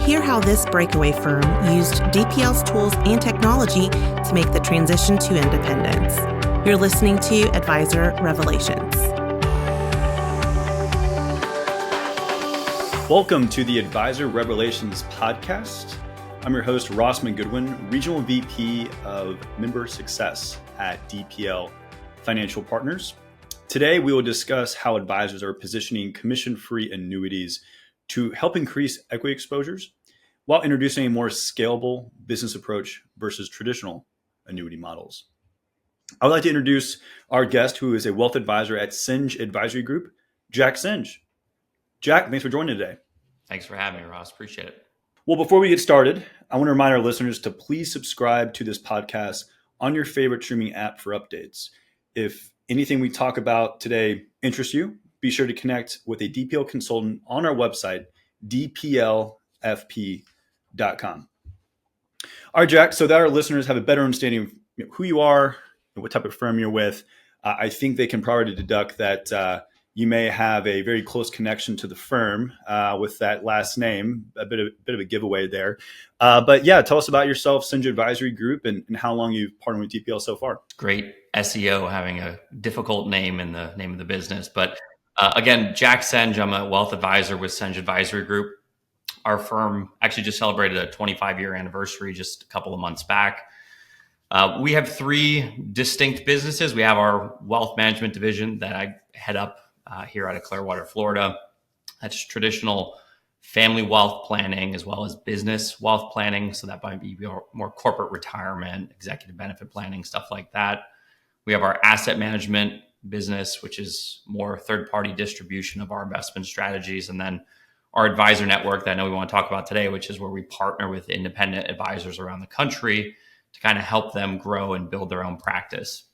hear how this Breakaway firm used DPL's tools and technology to make the transition to independence. You're listening to Advisor Revelations. Welcome to the Advisor Revelations podcast. I'm your host, Ross McGoodwin, Regional VP of Member Success at DPL Financial Partners. Today, we will discuss how advisors are positioning commission-free annuities to help increase equity exposures while introducing a more scalable business approach versus traditional annuity models. I would like to introduce our guest, who is a wealth advisor at Csenge Advisory Group, Jack Csenge. Jack, thanks for joining today. Thanks for having me, Ross. Appreciate it. Well, before we get started, I want to remind our listeners to please subscribe to this podcast on your favorite streaming app for updates. If anything we talk about today interests you, be sure to connect with a DPL consultant on our website, dplfp.com. All right, Jack, so that our listeners have a better understanding of who you are and what type of firm you're with, I think they can probably deduct that you may have a very close connection to the firm with that last name, a bit of a giveaway there. But yeah, tell us about yourself, Csenge Advisory Group, and how long you've partnered with DPL so far. Great SEO having a difficult name in the name of the business. But again, Jack Csenge, I'm a wealth advisor with Csenge Advisory Group. Our firm actually just celebrated a 25-year anniversary just a couple of months back. We have three distinct businesses. We have our wealth management division that I head up here out of Clearwater, Florida. That's traditional family wealth planning as well as business wealth planning. So that might be more corporate retirement, executive benefit planning, stuff like that. We have our asset management business, which is more third-party distribution of our investment strategies. And then our advisor network that I know we want to talk about today, which is where we partner with independent advisors around the country to kind of help them grow and build their own practice.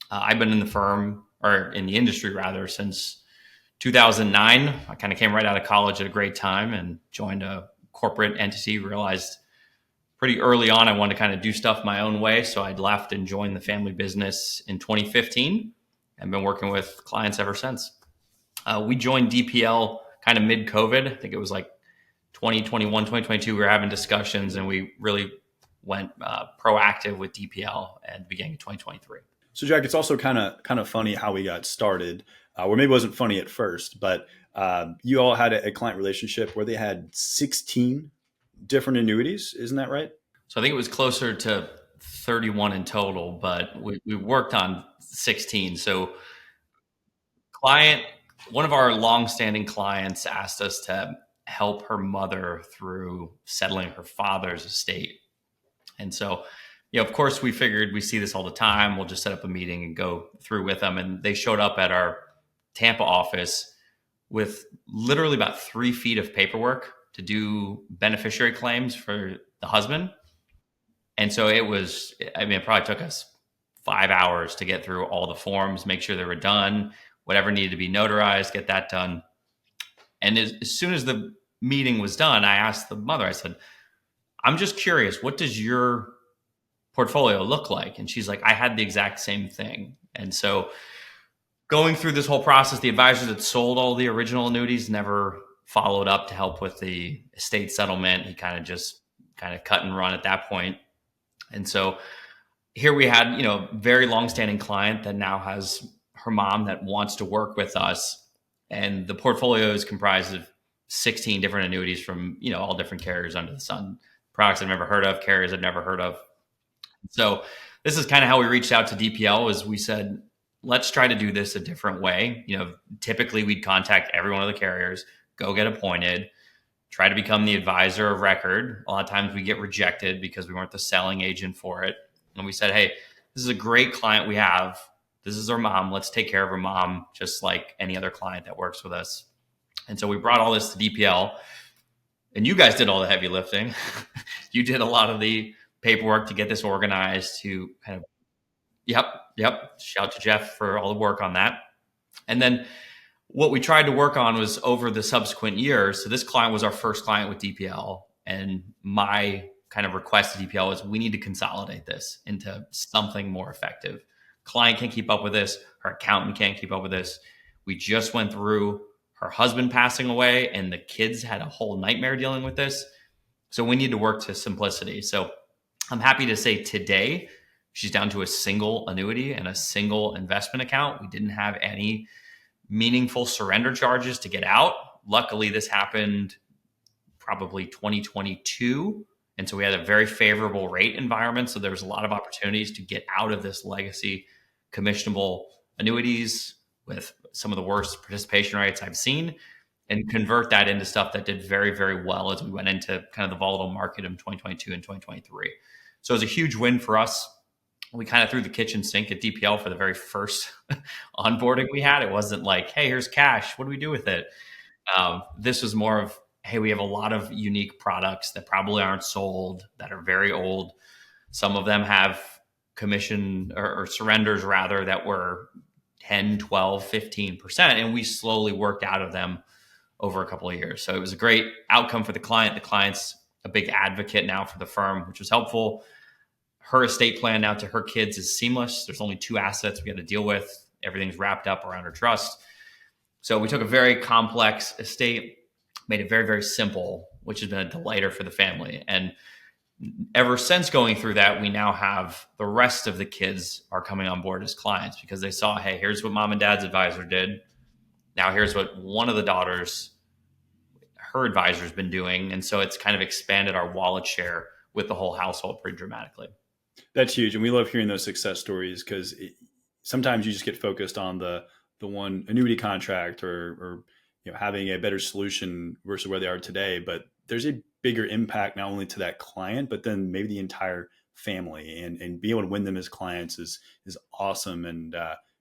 I've been in the firm, or in the industry rather, since 2009. I kind of came right out of college at a great time and joined a corporate entity, realized pretty early on I wanted to kind of do stuff my own way. So I'd left and joined the family business in 2015 and been working with clients ever since. We joined DPL kind of mid-COVID. I think it was like 2021, 2022. We were having discussions and we really went proactive with DPL at the beginning of 2023. So Jack, it's also kind of funny how we got started, or maybe it wasn't funny at first, but you all had a client relationship where they had 16 different annuities. Isn't that right? So I think it was closer to 31 in total, but we worked on 16. So one of our longstanding clients asked us to help her mother through settling her father's estate. And so, of course, we figured we see this all the time. We'll just set up a meeting and go through with them. And they showed up at our Tampa office with literally about 3 feet of paperwork to do beneficiary claims for the husband. And so it probably took us 5 hours to get through all the forms, make sure they were done, whatever needed to be notarized, get that done. And as soon as the meeting was done, I asked the mother, I said, I'm just curious, what does your portfolio look like? And she's like, I had the exact same thing. And so going through this whole process, the advisors that sold all the original annuities never followed up to help with the estate settlement. He kind of cut and run at that point. And so here we had, very longstanding client that now has her mom that wants to work with us. And the portfolio is comprised of 16 different annuities from, all different carriers under the sun, products I've never heard of, carriers I've never heard of. So this is kind of how we reached out to DPL. Is we said, let's try to do this a different way. Typically we'd contact every one of the carriers, go get appointed, try to become the advisor of record. A lot of times we get rejected because we weren't the selling agent for it. And we said, hey, this is a great client we have. This is our mom. Let's take care of her mom, just like any other client that works with us. And so we brought all this to DPL, and you guys did all the heavy lifting. You did a lot of the paperwork to get this organized, to kind of, yep. Shout to Jeff for all the work on that. And then what we tried to work on was over the subsequent years. So this client was our first client with DPL. And my kind of request to DPL was, we need to consolidate this into something more effective. Client can't keep up with this. Her accountant can't keep up with this. We just went through her husband passing away and the kids had a whole nightmare dealing with this. So we need to work to simplicity. So I'm happy to say today, she's down to a single annuity and a single investment account. We didn't have any meaningful surrender charges to get out. Luckily, this happened probably 2022. And so we had a very favorable rate environment. So there was a lot of opportunities to get out of this legacy commissionable annuities with some of the worst participation rates I've seen and convert that into stuff that did very, very well as we went into kind of the volatile market in 2022 and 2023. So it was a huge win for us. We kind of threw the kitchen sink at DPL for the very first onboarding we had. It wasn't like, hey, here's cash. What do we do with it? This was more of, hey, we have a lot of unique products that probably aren't sold, that are very old. Some of them have commission or surrenders rather that were 10, 12, 15%. And we slowly worked out of them over a couple of years. So it was a great outcome for the client. The client's a big advocate now for the firm, which was helpful. Her estate plan now to her kids is seamless. There's only 2 assets we had to deal with. Everything's wrapped up around her trust. So we took a very complex estate, made it very, very simple, which has been a delighter for the family. And ever since going through that, we now have the rest of the kids are coming on board as clients because they saw, hey, here's what mom and dad's advisor did. Now here's what one of the daughters, her advisor's been doing. And so it's kind of expanded our wallet share with the whole household pretty dramatically. That's huge. And we love hearing those success stories because sometimes you just get focused on the one annuity contract or having a better solution versus where they are today. But there's a bigger impact not only to that client, but then maybe the entire family, and being able to win them as clients is awesome. And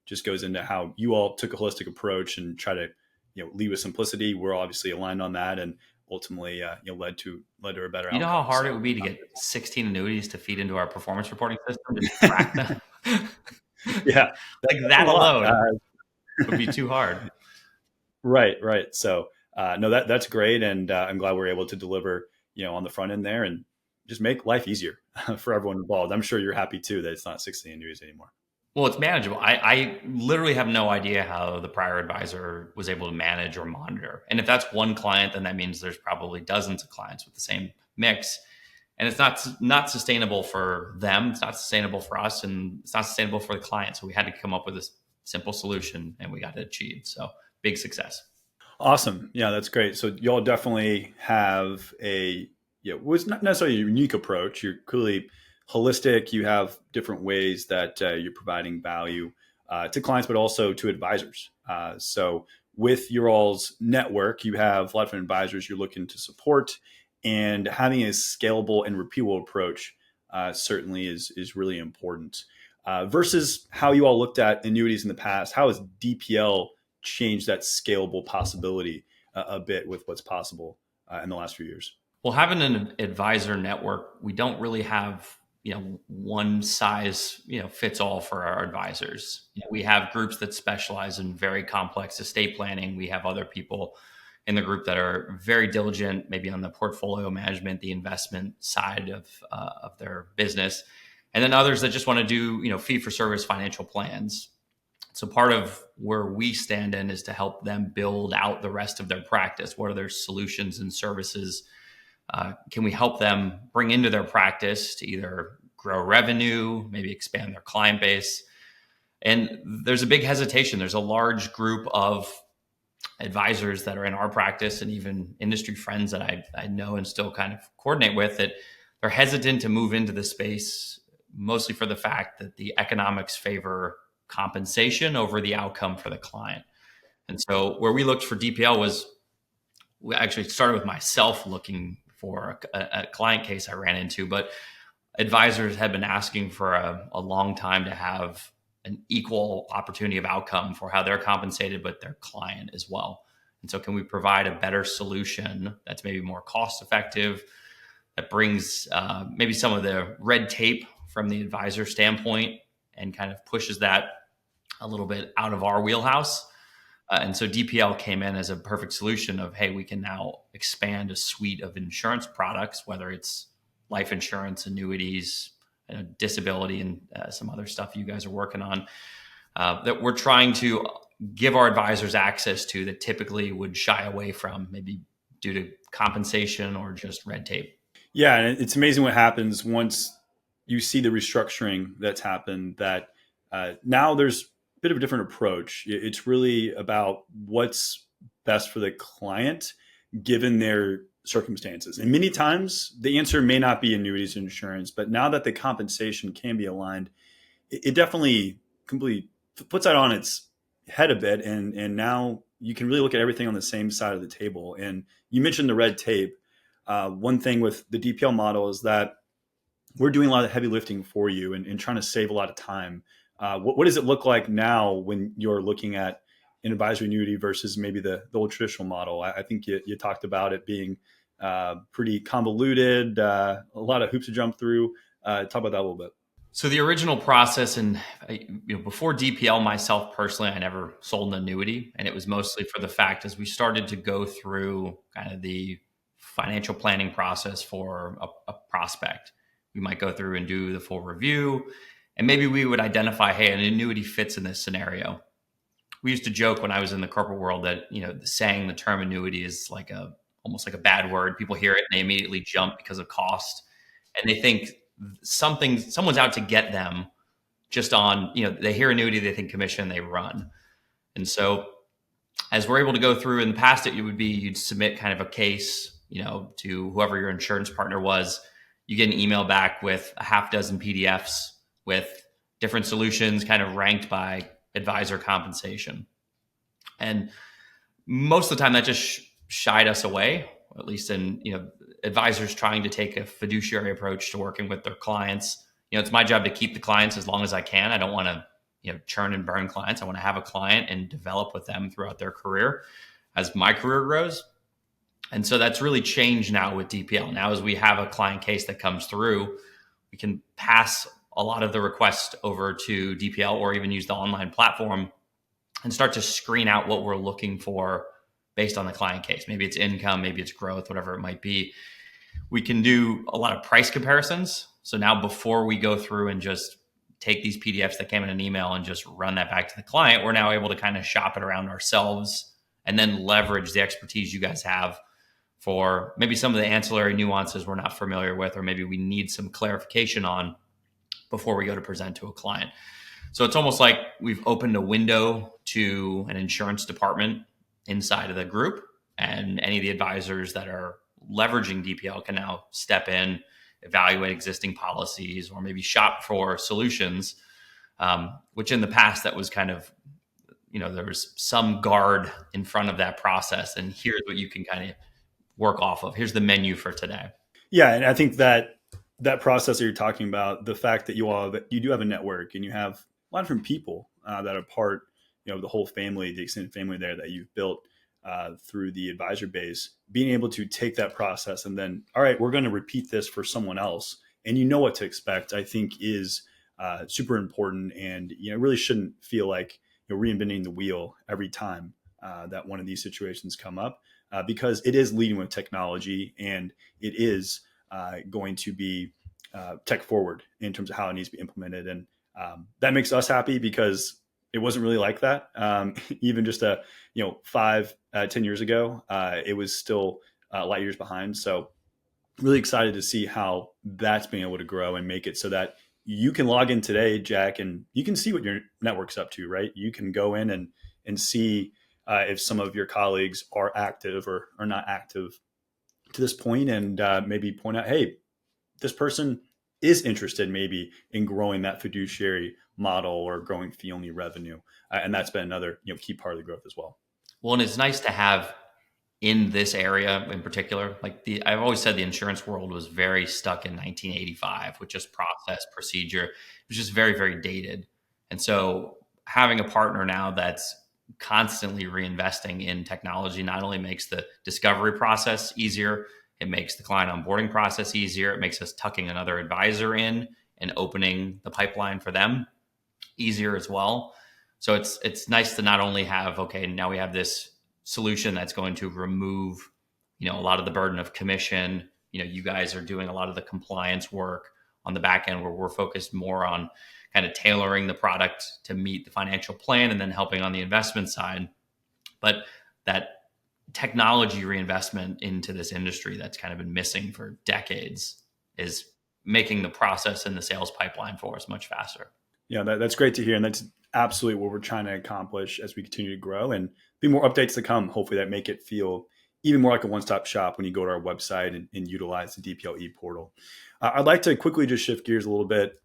just goes into how you all took a holistic approach and try to lead with simplicity. We're obviously aligned on that, and ultimately led to a better outcome. You know how hard it would be to get 16 annuities to feed into our performance reporting system to track them? Yeah, like that alone would be too hard. Right. So no, that's great, and I'm glad we're able to deliver on the front end there and just make life easier for everyone involved. I'm sure you're happy too that it's not 16 annuities anymore. Well, it's manageable. I literally have no idea how the prior advisor was able to manage or monitor. And if that's one client, then that means there's probably dozens of clients with the same mix. And it's not sustainable for them. It's not sustainable for us, and it's not sustainable for the client. So we had to come up with a simple solution, and we got it achieved. So big success. Awesome. Yeah, that's great. So y'all definitely have was not necessarily a unique approach. You're clearly holistic. You have different ways that you're providing value to clients, but also to advisors. So with your all's network, you have a lot of advisors you're looking to support, and having a scalable and repeatable approach certainly is really important. Versus how you all looked at annuities in the past, how has DPL changed that scalable possibility a bit with what's possible in the last few years? Well, having an advisor network, we don't really have one size, fits all for our advisors. We have groups that specialize in very complex estate planning. We have other people in the group that are very diligent, maybe on the portfolio management, the investment side of their business. And then others that just want to do, fee for service financial plans. So part of where we stand in is to help them build out the rest of their practice. What are their solutions and services? Can we help them bring into their practice to either grow revenue, maybe expand their client base? And there's a big hesitation. There's a large group of advisors that are in our practice, and even industry friends that I know and still kind of coordinate with, that they're hesitant to move into the space, mostly for the fact that the economics favor compensation over the outcome for the client. And so where we looked for DPL was, we actually started with myself looking for a client case I ran into, but advisors had been asking for a long time to have an equal opportunity of outcome for how they're compensated, but their client as well. And so can we provide a better solution that's maybe more cost effective, that brings maybe some of the red tape from the advisor standpoint and kind of pushes that a little bit out of our wheelhouse? And so DPL came in as a perfect solution of, hey, we can now expand a suite of insurance products, whether it's life insurance, annuities, disability, and some other stuff you guys are working on, that we're trying to give our advisors access to that typically would shy away from, maybe due to compensation or just red tape. Yeah, and it's amazing what happens once you see the restructuring that's happened, that now there's a bit of a different approach. It's really about what's best for the client given their circumstances. And many times the answer may not be annuities and insurance, but now that the compensation can be aligned, it definitely completely puts that on its head a bit. And now you can really look at everything on the same side of the table. And you mentioned the red tape. One thing with the DPL model is that we're doing a lot of heavy lifting for you and trying to save a lot of time. What does it look like now when you're looking at an advisory annuity versus maybe the old traditional model? I think you talked about it being pretty convoluted, a lot of hoops to jump through. Talk about that a little bit. So the original process, and before DPL, myself personally, I never sold an annuity, and it was mostly for the fact as we started to go through kind of the financial planning process for a prospect. We might go through and do the full review, and maybe we would identify, hey, an annuity fits in this scenario. We used to joke when I was in the corporate world that, saying the term annuity is almost like a bad word. People hear it and they immediately jump because of cost, and they think someone's out to get them just on, they hear annuity, they think commission, they run. And so as we're able to go through, in the past, you'd submit kind of a case, to whoever your insurance partner was. You get an email back with a half dozen PDFs with different solutions kind of ranked by advisor compensation. And most of the time that just shied us away, at least in, advisors trying to take a fiduciary approach to working with their clients. It's my job to keep the clients as long as I can. I don't want to, churn and burn clients. I want to have a client and develop with them throughout their career as my career grows. And so that's really changed now with DPL. Now, as we have a client case that comes through, we can pass a lot of the requests over to DPL or even use the online platform and start to screen out what we're looking for based on the client case. Maybe it's income, maybe it's growth, whatever it might be. We can do a lot of price comparisons. So now before we go through and just take these PDFs that came in an email and just run that back to the client, we're now able to kind of shop it around ourselves and then leverage the expertise you guys have for maybe some of the ancillary nuances we're not familiar with, or maybe we need some clarification on before we go to present to a client. So it's almost like we've opened a window to an insurance department inside of the group, and any of the advisors that are leveraging DPL can now step in, evaluate existing policies, or maybe shop for solutions, which in the past that was kind of, there was some guard in front of that process, and here's what you can kind of work off of. Here's the menu for today. Yeah, and I think that process that you're talking about, the fact that you do have a network and you have a lot of different people that are part, the whole family, the extended family there that you've built through the advisor base, being able to take that process and then, all right, we're going to repeat this for someone else, and what to expect, I think is super important. And, really shouldn't feel like you're reinventing the wheel every time that one of these situations come up, because it is leading with technology, and it is going to be tech forward in terms of how it needs to be implemented. And that makes us happy because it wasn't really like that. Even just 5-10 years ago, it was still light years behind. So really excited to see how that's being able to grow and make it so that you can log in today, Jack, and you can see what your network's up to, right? You can go in and see if some of your colleagues are active or are not active to this point, and maybe point out, hey, this person is interested maybe in growing that fiduciary model or growing fee-only revenue. And that's been another key part of the growth as well. Well, and it's nice to have in this area in particular, I've always said the insurance world was very stuck in 1985 with just process, procedure. It was just very, very dated. And so having a partner now that's constantly reinvesting in technology not only makes the discovery process easier, it makes the client onboarding process easier. It makes us tucking another advisor in and opening the pipeline for them easier as well. So it's nice to not only have, okay, now we have this solution that's going to remove, a lot of the burden of commission. You guys are doing a lot of the compliance work on the back end, where we're focused more on kind of tailoring the product to meet the financial plan and then helping on the investment side. But that technology reinvestment into this industry that's kind of been missing for decades is making the process and the sales pipeline for us much faster. Yeah, that's great to hear. And that's absolutely what we're trying to accomplish as we continue to grow, and be more updates to come, hopefully, that make it feel even more like a one-stop shop when you go to our website and utilize the DPL portal. I'd like to quickly just shift gears a little bit.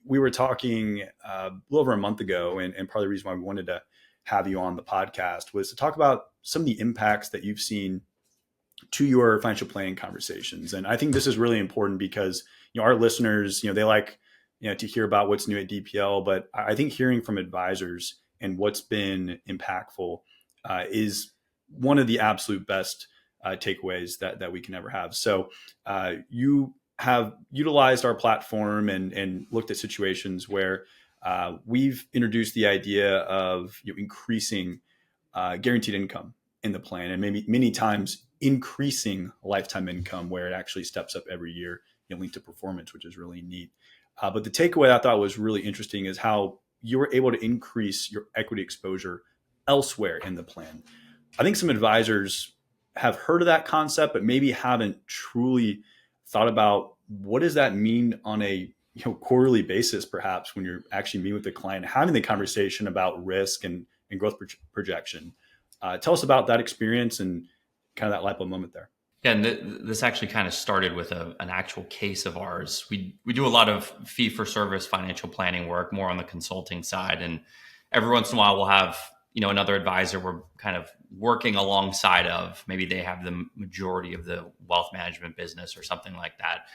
We were talking a little over a month ago, and part of the reason why we wanted to have you on the podcast was to talk about some of the impacts that you've seen to your financial planning conversations. And I think this is really important because, our listeners, they like, to hear about what's new at DPL, but I think hearing from advisors and what's been impactful is one of the absolute best takeaways that we can ever have. So you have utilized our platform and looked at situations where we've introduced the idea of increasing guaranteed income in the plan, and maybe many times increasing lifetime income where it actually steps up every year, linked to performance, which is really neat. But the takeaway I thought was really interesting is how you were able to increase your equity exposure elsewhere in the plan. I think some advisors have heard of that concept, but maybe haven't truly thought about what does that mean on a quarterly basis, perhaps when you're actually meeting with the client, having the conversation about risk and growth projection. Tell us about that experience and kind of that light bulb moment there. Yeah, and this actually kind of started with an actual case of ours. We do a lot of fee-for-service financial planning work, more on the consulting side. And every once in a while, we'll have another advisor we're kind of working alongside of. Maybe they have the majority of the wealth management business or something like that.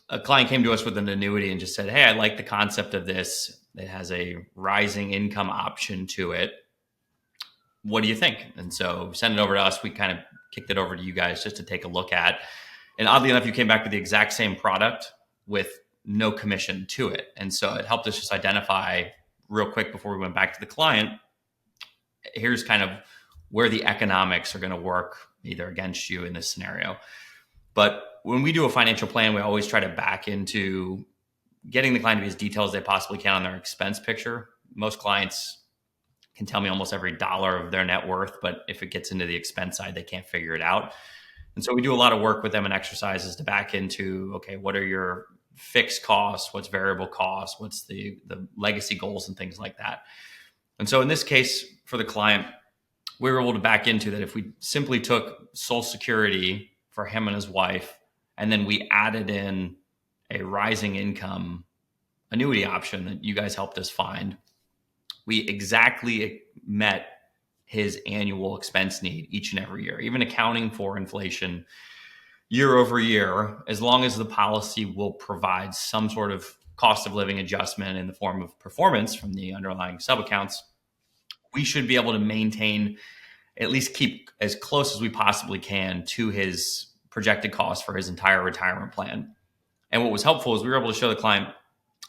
A client came to us with an annuity and just said, hey, I like the concept of this. It has a rising income option to it. What do you think? And so send it over to us. We kind of kicked it over to you guys just to take a look at. And oddly enough, you came back with the exact same product with no commission to it. And so it helped us just identify real quick before we went back to the client, here's kind of where the economics are going to work either against you in this scenario. But when we do a financial plan, we always try to back into getting the client to be as detailed as they possibly can on their expense picture. Most clients can tell me almost every dollar of their net worth, but if it gets into the expense side, they can't figure it out. And so we do a lot of work with them and exercises to back into, okay, what are your fixed costs? What's variable costs? What's the legacy goals and things like that? And so in this case, for the client, we were able to back into that if we simply took Social Security for him and his wife, and then we added in a rising income annuity option that you guys helped us find, we exactly met his annual expense need each and every year, even accounting for inflation year over year, as long as the policy will provide some sort of cost of living adjustment in the form of performance from the underlying sub-accounts. We should be able to maintain, at least keep as close as we possibly can to his projected cost for his entire retirement plan. And what was helpful is we were able to show the client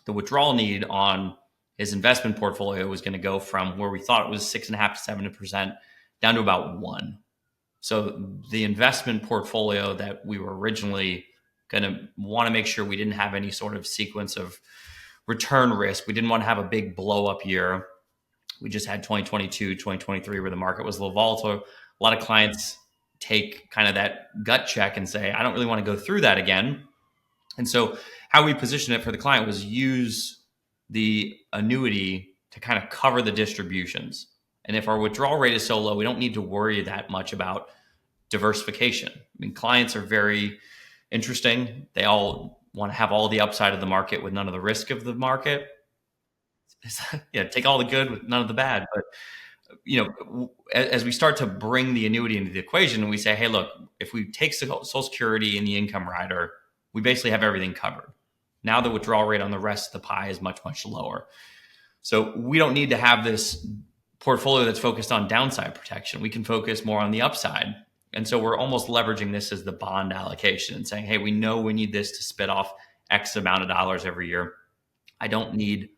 the withdrawal need on his investment portfolio was going to go from where we thought it was 6.5% to 7% down to about 1%. So the investment portfolio that we were originally going to want to make sure we didn't have any sort of sequence of return risk. We didn't want to have a big blow up year. We just had 2022, 2023 where the market was a little volatile. A lot of clients take kind of that gut check and say, I don't really want to go through that again. And so how we position it for the client was use the annuity to kind of cover the distributions. And if our withdrawal rate is so low, we don't need to worry that much about diversification. I mean, clients are very interesting. They all want to have all the upside of the market with none of the risk of the market. Take all the good with none of the bad. But, as we start to bring the annuity into the equation and we say, hey, look, if we take Social Security and the income rider, we basically have everything covered. Now the withdrawal rate on the rest of the pie is much, much lower. So we don't need to have this portfolio that's focused on downside protection. We can focus more on the upside. And so we're almost leveraging this as the bond allocation and saying, hey, we know we need this to spit off X amount of dollars every year. I don't need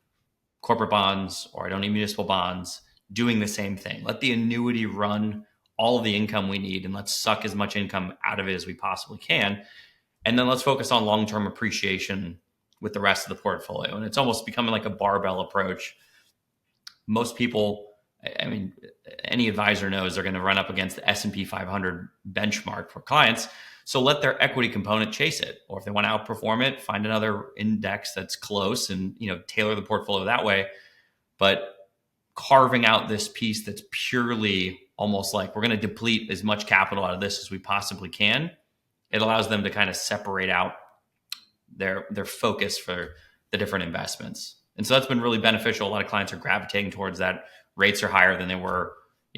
corporate bonds or I don't need municipal bonds doing the same thing. Let the annuity run all of the income we need and let's suck as much income out of it as we possibly can. And then let's focus on long-term appreciation with the rest of the portfolio. And it's almost becoming like a barbell approach. Most people I mean, any advisor knows they're going to run up against the S&P 500 benchmark for clients. So let their equity component chase it. Or if they want to outperform it, find another index that's close and, tailor the portfolio that way. But carving out this piece that's purely almost like we're going to deplete as much capital out of this as we possibly can, it allows them to kind of separate out their focus for the different investments. And so that's been really beneficial. A lot of clients are gravitating towards that. Rates are higher than they were,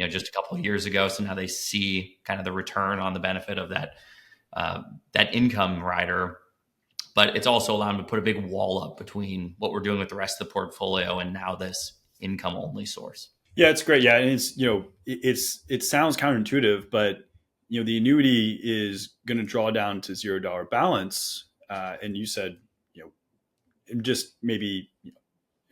just a couple of years ago. So now they see kind of the return on the benefit of that income rider. But it's also allowed them to put a big wall up between what we're doing with the rest of the portfolio and now this income only source. Yeah, it's great. Yeah, and it sounds counterintuitive, but the annuity is going to draw down to $0 balance, and you said in just maybe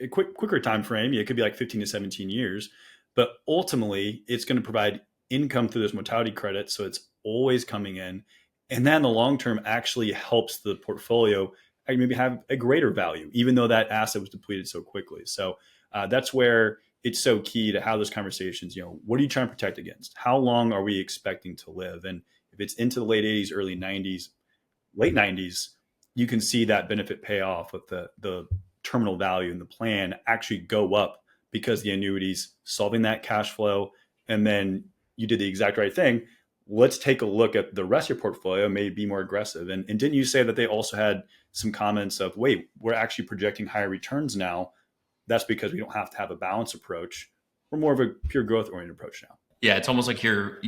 a quicker time frame. It could be like 15 to 17 years, but ultimately it's going to provide income through those mortality credits, so it's always coming in, and then the long term actually helps the portfolio maybe have a greater value, even though that asset was depleted so quickly. So that's where it's so key to have those conversations. What are you trying to protect against? How long are we expecting to live? And if it's into the late 80s, early 90s, late 90s, you can see that benefit pay off with the terminal value in the plan actually go up because the annuities solving that cash flow. And then you did the exact right thing. Let's take a look at the rest of your portfolio, maybe be more aggressive. And didn't you say that they also had some comments of, wait, we're actually projecting higher returns now? That's because we don't have to have a balanced approach. We're more of a pure growth oriented approach now. Yeah, it's almost like you're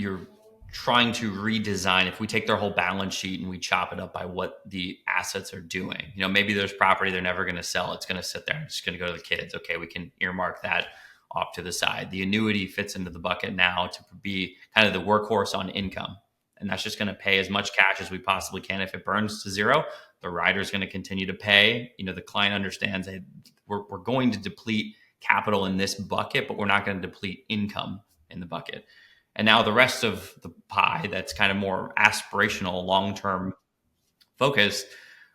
trying to redesign. If we take their whole balance sheet and we chop it up by what the assets are doing, maybe there's property they're never going to sell. It's going to sit there. It's just going to go to the kids. Okay, we can earmark that off to the side. The annuity fits into the bucket now to be kind of the workhorse on income. And that's just going to pay as much cash as we possibly can. If it burns to zero, the rider's going to continue to pay. The client understands that we're going to deplete capital in this bucket, but we're not going to deplete income in the bucket. And now the rest of the pie that's kind of more aspirational, long-term focused,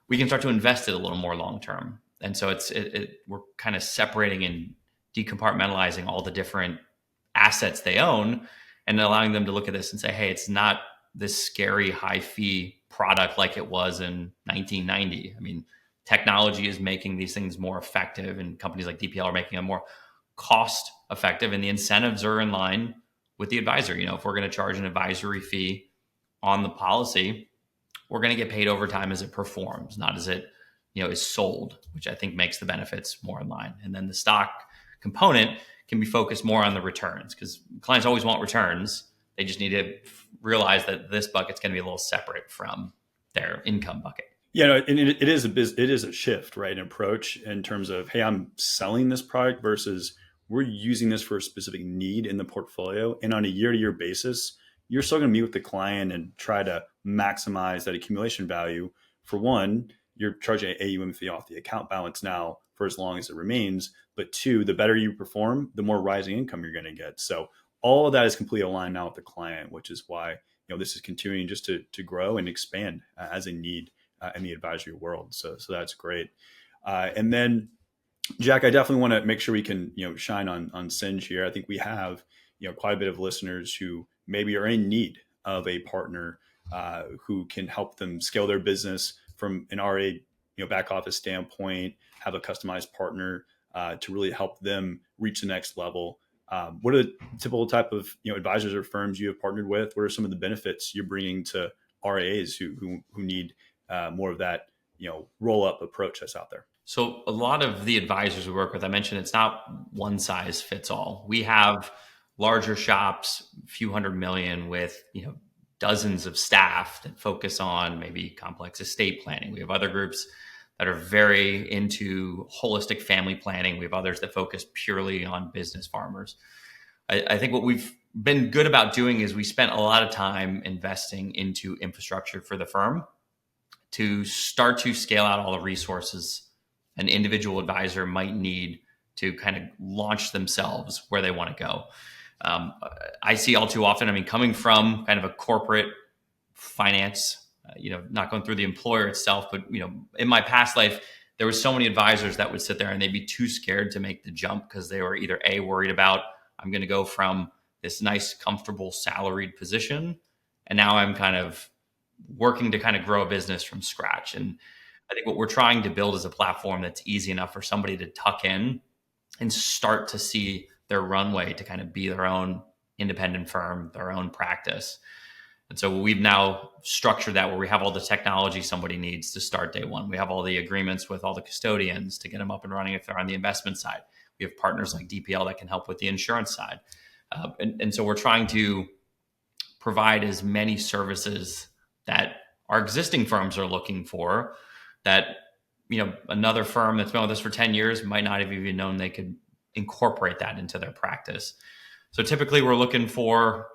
we can start to invest it a little more long-term. And so we're kind of separating and decompartmentalizing all the different assets they own and allowing them to look at this and say, hey, it's not this scary high fee product like it was in 1990. I mean, technology is making these things more effective, and companies like DPL are making them more cost effective, and the incentives are in line with the advisor. If we're going to charge an advisory fee on the policy, we're going to get paid over time as it performs, not as it is sold, which I think makes the benefits more in line. And then the stock component can be focused more on the returns, because clients always want returns. They just need to realize that this bucket's going to be a little separate from their income bucket. Yeah, and it is a shift, right? An approach in terms of, hey, I'm selling this product versus we're using this for a specific need in the portfolio. And on a year-to-year basis, you're still going to meet with the client and try to maximize that accumulation value. For one, you're charging an AUM fee off the account balance now for as long as it remains. But two, the better you perform, the more rising income you're going to get. So all of that is completely aligned now with the client, which is why this is continuing just to grow and expand as a need in the advisory world. So that's great. And then, Jack, I definitely want to make sure we can shine on Csenge here. I think we have quite a bit of listeners who maybe are in need of a partner who can help them scale their business from an RA back office standpoint, have a customized partner to really help them reach the next level. What are the typical type of advisors or firms you have partnered with? What are some of the benefits you're bringing to RAs who need more of that roll up approach that's out there? So a lot of the advisors we work with, I mentioned, it's not one size fits all. We have larger shops, a few hundred million with dozens of staff that focus on maybe complex estate planning. We have other groups that are very into holistic family planning. We have others that focus purely on business farmers. I think what we've been good about doing is we spent a lot of time investing into infrastructure for the firm to start to scale out all the resources an individual advisor might need to kind of launch themselves where they want to go. I see all too often, coming from kind of a corporate finance, not going through the employer itself, but, in my past life, there was so many advisors that would sit there and they'd be too scared to make the jump because they were either A, worried about I'm going to go from this nice, comfortable salaried position, and now I'm kind of working to kind of grow a business from scratch. And I think what we're trying to build is a platform that's easy enough for somebody to tuck in and start to see their runway to kind of be their own independent firm, their own practice. And so we've now structured that where we have all the technology somebody needs to start day one. We have all the agreements with all the custodians to get them up and running if they're on the investment side. We have partners like DPL that can help with the insurance side. And so we're trying to provide as many services that our existing firms are looking for that, another firm that's been with us for 10 years might not have even known they could incorporate that into their practice. So typically we're looking for,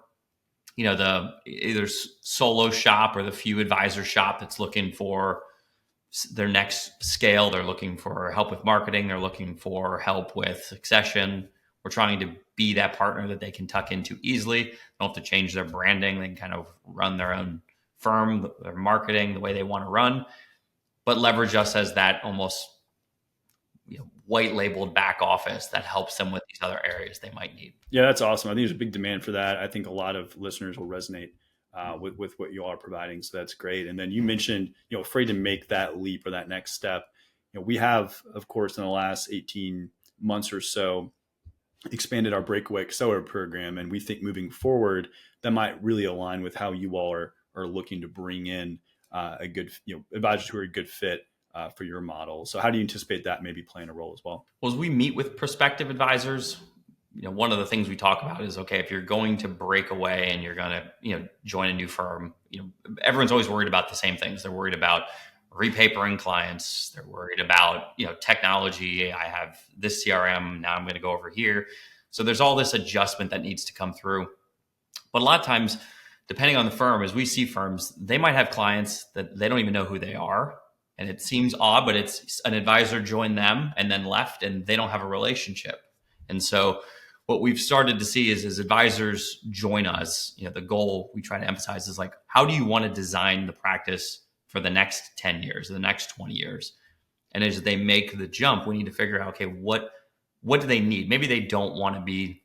the either solo shop or the few advisor shop that's looking for their next scale. They're looking for help with marketing. They're looking for help with succession. We're trying to be that partner that they can tuck into easily. They don't have to change their branding. They can kind of run their own firm, their marketing, the way they want to run, but leverage us as that almost white labeled back office that helps them with these other areas they might need. Yeah, that's awesome. I think there's a big demand for that. I think a lot of listeners will resonate with what you all are providing. So that's great. And then you mentioned, afraid to make that leap or that next step. We have, of course, in the last 18 months or so, expanded our Breakaway Accelerator program. And we think moving forward, that might really align with how you all are looking to bring in a good, advisors who are a good fit for your model. So how do you anticipate that maybe playing a role as well? Well, as we meet with prospective advisors, one of the things we talk about is, okay, if you're going to break away and you're going to, join a new firm, everyone's always worried about the same things. They're worried about repapering clients. They're worried about, technology. I have this CRM. Now I'm going to go over here. So there's all this adjustment that needs to come through. But a lot of times, depending on the firm, as we see firms, they might have clients that they don't even know who they are. And it seems odd, but it's an advisor joined them and then left and they don't have a relationship. And so what we've started to see is as advisors join us, the goal we try to emphasize is like, how do you want to design the practice for the next 10 years, or the next 20 years? And as they make the jump, we need to figure out, okay, what do they need? Maybe they don't want to be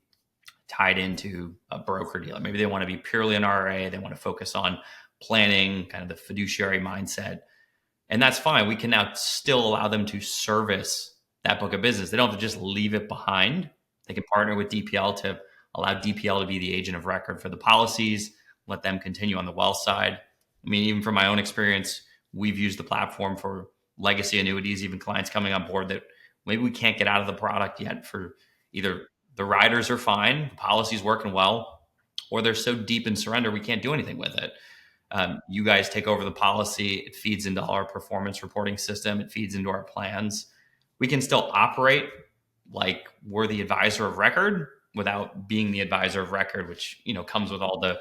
tied into a broker dealer. Maybe they want to be purely an RIA. They want to focus on planning, kind of the fiduciary mindset. And that's fine. We can now still allow them to service that book of business. They don't have to just leave it behind. They can partner with DPL to allow DPL to be the agent of record for the policies, let them continue on the wealth side. I mean, even from my own experience, we've used the platform for legacy annuities, even clients coming on board that maybe we can't get out of the product yet for either the riders are fine, the policy's working well, or they're so deep in surrender, we can't do anything with it. You guys take over the policy. It feeds into our performance reporting system. It feeds into our plans. We can still operate like we're the advisor of record without being the advisor of record, which, comes with all the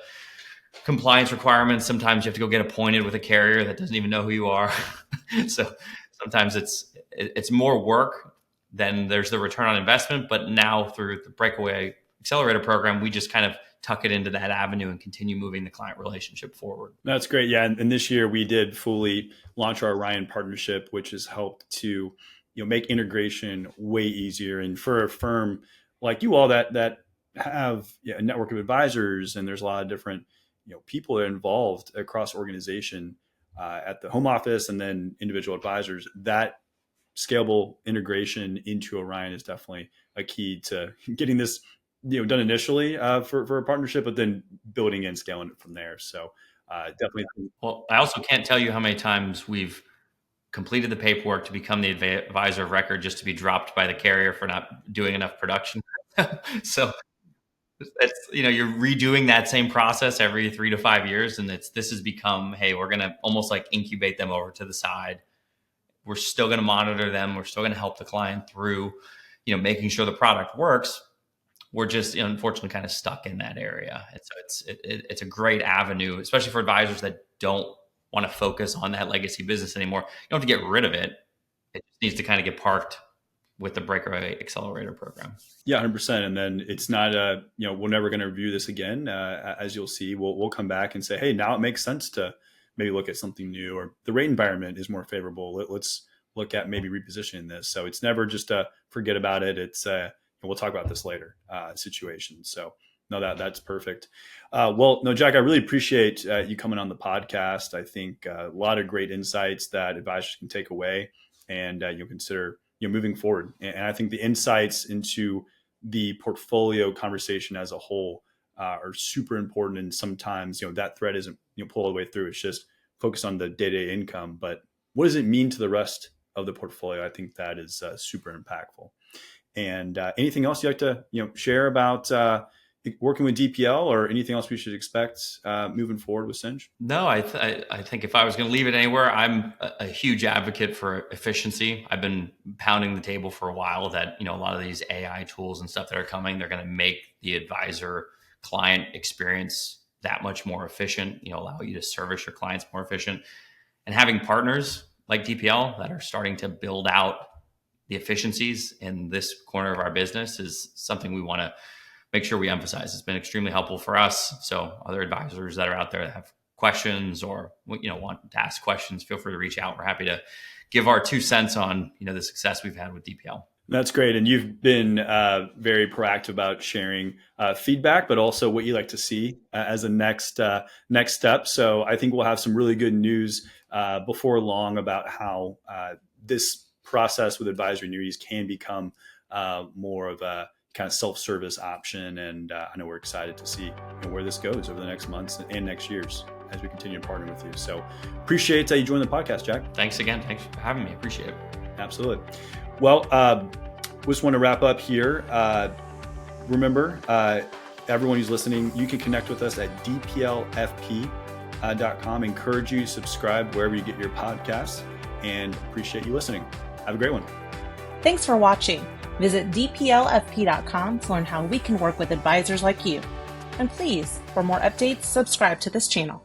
compliance requirements. Sometimes you have to go get appointed with a carrier that doesn't even know who you are. So sometimes it's more work than there's the return on investment. But now through the Breakaway Accelerator program, we just kind of tuck it into that avenue and continue moving the client relationship forward. That's great. Yeah. And this year we did fully launch our Orion partnership, which has helped to, make integration way easier. And for a firm like you all that have a network of advisors, and there's a lot of different, people that are involved across organization at the home office and then individual advisors, that scalable integration into Orion is definitely a key to getting this done initially for a partnership, but then building and scaling it from there. So definitely. Well, I also can't tell you how many times we've completed the paperwork to become the advisor of record just to be dropped by the carrier for not doing enough production. So it's, you're redoing that same process every 3 to 5 years. And this has become, hey, we're going to almost like incubate them over to the side. We're still going to monitor them. We're still going to help the client through, making sure the product works. We're just unfortunately kind of stuck in that area. And so it's a great avenue, especially for advisors that don't want to focus on that legacy business anymore. You don't have to get rid of it. It just needs to kind of get parked with the Breakaway Accelerator program. Yeah, 100%. And then it's not we're never going to review this again. As you'll see, we'll come back and say, hey, now it makes sense to maybe look at something new, or the rate environment is more favorable. Let's look at maybe repositioning this. So it's never just a forget about it. It's we'll talk about this later, situation. So no, that's perfect. Well, no, Jack, I really appreciate you coming on the podcast. I think a lot of great insights that advisors can take away and consider moving forward. And I think the insights into the portfolio conversation as a whole are super important. And sometimes that thread isn't pulled all the way through. It's just focused on the day-to-day income. But what does it mean to the rest of the portfolio? I think that is super impactful. And anything else you'd like to share about working with DPL, or anything else we should expect moving forward with Csenge? No, I think if I was going to leave it anywhere, I'm a huge advocate for efficiency. I've been pounding the table for a while that a lot of these AI tools and stuff that are coming, they're going to make the advisor client experience that much more efficient. Allow you to service your clients more efficient, and having partners like DPL that are starting to build out the efficiencies in this corner of our business is something we want to make sure we emphasize. It's been extremely helpful for us. So other advisors that are out there that have questions or want to ask questions, feel free to reach out. We're happy to give our 2 cents on the success we've had with DPL. That's great. And you've been very proactive about sharing feedback, but also what you like to see as a next step. So I think we'll have some really good news before long about how this process with advisory annuities can become more of a kind of self-service option. And I know we're excited to see where this goes over the next months and next years as we continue to partner with you. So appreciate you joining the podcast, Jack. Thanks again. Thanks for having me. Appreciate it. Absolutely. Well, we just want to wrap up here. Remember, everyone who's listening, you can connect with us at dplfp.com. Encourage you to subscribe wherever you get your podcasts, and appreciate you listening. Have a great one. Thanks for watching. Visit dplfp.com to learn how we can work with advisors like you. And please, for more updates, subscribe to this channel.